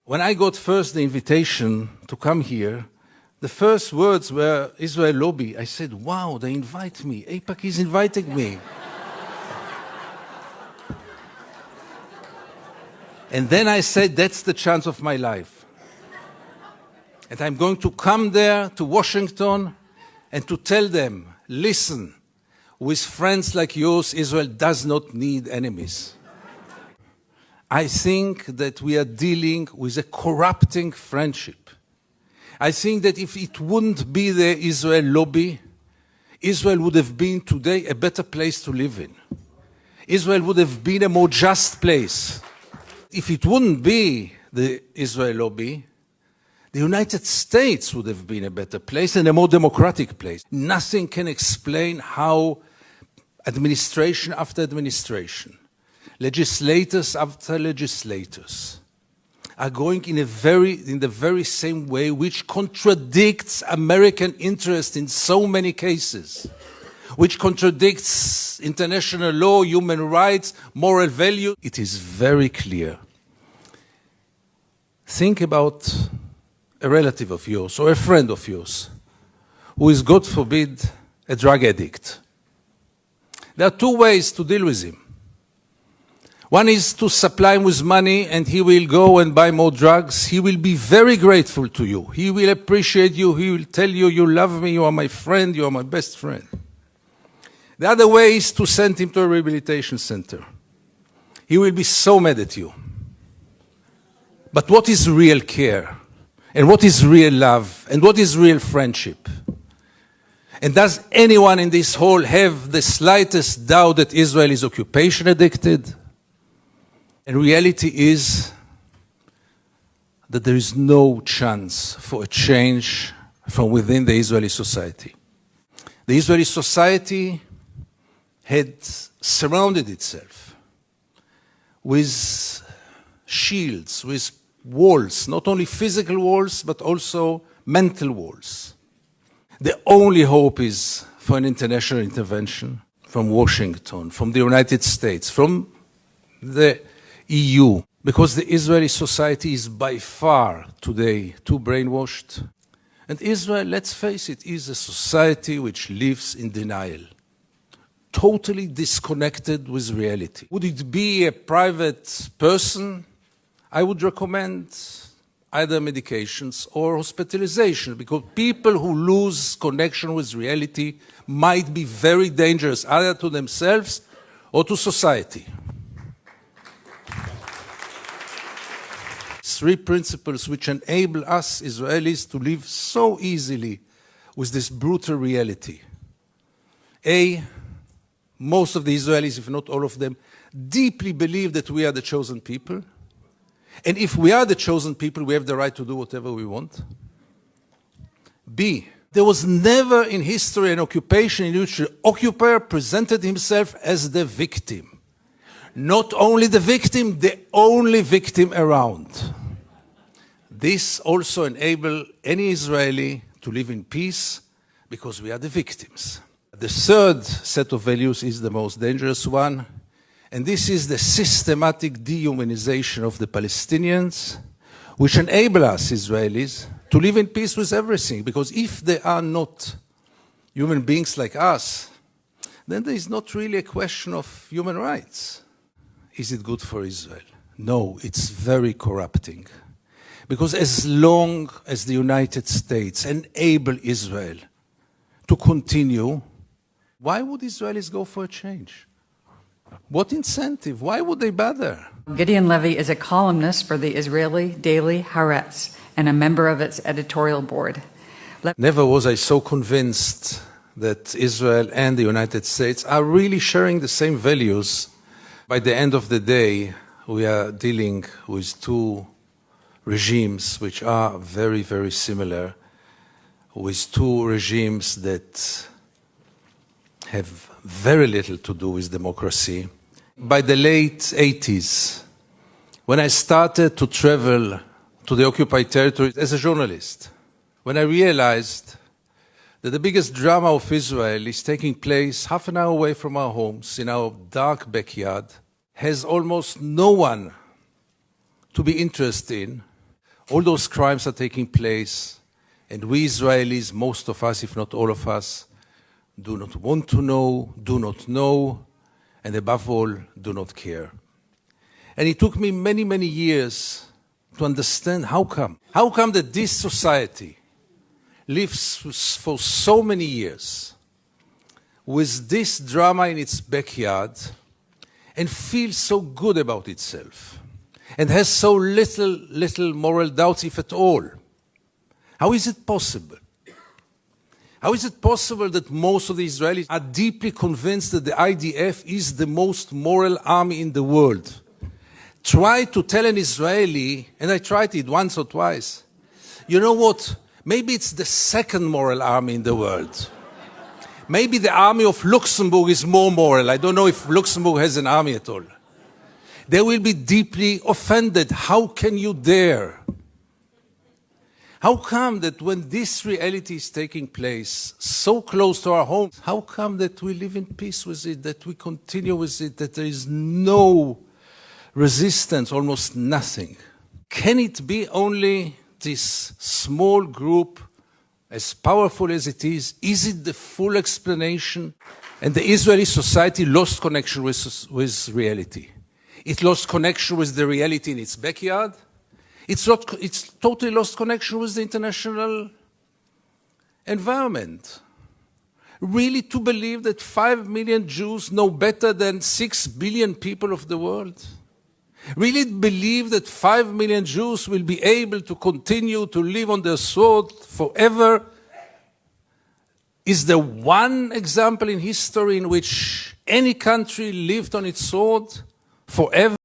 When I got first the invitation to come here, the first words were Israel lobby. I said, wow, they invite me. AIPAC is inviting me. And then I said, that's the chance of my life. And I'm going to come there to Washington and to tell them, listen, with friends like yours, Israel does not need enemies. I think that we are dealing with a corrupting friendship. I think that if it wouldn't be the Israel lobby, Israel would have been today a better place to live in. Israel would have been a more just place. If it wouldn't be the Israel lobby, the United States would have been a better place and a more democratic place. Nothing can explain how administration after administration, legislators after legislators, are going in the very same way, which contradicts American interest in so many cases, which contradicts international law, human rights, moral value. It is very clear. Think about a relative of yours or a friend of yours who is, God forbid, a drug addict. There are two ways to deal with him. One is to supply him with money and he will go and buy more drugs. He will be very grateful to you. He will appreciate you. He will tell you, you love me, you are my friend, you are my best friend. The other way is to send him to a rehabilitation center. He will be so mad at you. But what is real care? And what is real love? And what is real friendship? And does anyone in this hall have the slightest doubt that Israel is occupation addicted? And reality is that there is no chance for a change from within the Israeli society. The Israeli society had surrounded itself with shields, with walls, not only physical walls, but also mental walls. The only hope is for an international intervention from Washington, from the United States, from the EU, because the Israeli society is by far today too brainwashed. And Israel, let's face it, is a society which lives in denial, totally disconnected with reality. Would it be a private person? I would recommend either medications or hospitalization, because people who lose connection with reality might be very dangerous, either to themselves or to society. Three principles which enable us Israelis to live so easily with this brutal reality. A, most of the Israelis, if not all of them, deeply believe that we are the chosen people. And if we are the chosen people, we have the right to do whatever we want. B, there was never in history an occupation in which the occupier presented himself as the victim. Not only the victim, the only victim around. This also enables any Israeli to live in peace because we are the victims. The third set of values is the most dangerous one. And this is the systematic dehumanization of the Palestinians, which enable us, Israelis, to live in peace with everything. Because if they are not human beings like us, then there is not really a question of human rights. Is it good for Israel? No, it's very corrupting. Because as long as the United States enable Israel to continue, why would Israelis go for a change? What incentive? Why would they bother? Gideon Levy is a columnist for the Israeli daily Haaretz and a member of its editorial board. Never was I so convinced that Israel and the United States are really sharing the same values. By the end of the day, we are dealing with two regimes which are very, very similar, with two regimes that have very little to do with democracy. By the late 80s, when I started to travel to the occupied territories as a journalist, when I realized that the biggest drama of Israel is taking place half an hour away from our homes, in our dark backyard, has almost no one to be interested in, all those crimes are taking place, and we Israelis, most of us, if not all of us, do not want to know, do not know, and above all, do not care. And it took me many, many years to understand how come. How come that this society lives for so many years with this drama in its backyard and feels so good about itself and has so little moral doubts, if at all? How is it possible? How is it possible that most of the Israelis are deeply convinced that the IDF is the most moral army in the world? Try to tell an Israeli, and I tried it once or twice, you know what, maybe it's the second moral army in the world. Maybe the army of Luxembourg is more moral. I don't know if Luxembourg has an army at all. They will be deeply offended. How can you dare? How come that when this reality is taking place so close to our homes, how come that we live in peace with it, that we continue with it, that there is no resistance, almost nothing? Can it be only this small group, as powerful as it is? Is it the full explanation? And the Israeli society lost connection with reality. It lost connection with the reality in its backyard. It's totally lost connection with the international environment. Really to believe that 5 million Jews know better than 6 billion people of the world? Really believe that 5 million Jews will be able to continue to live on their sword forever? Is there one example in history in which any country lived on its sword forever?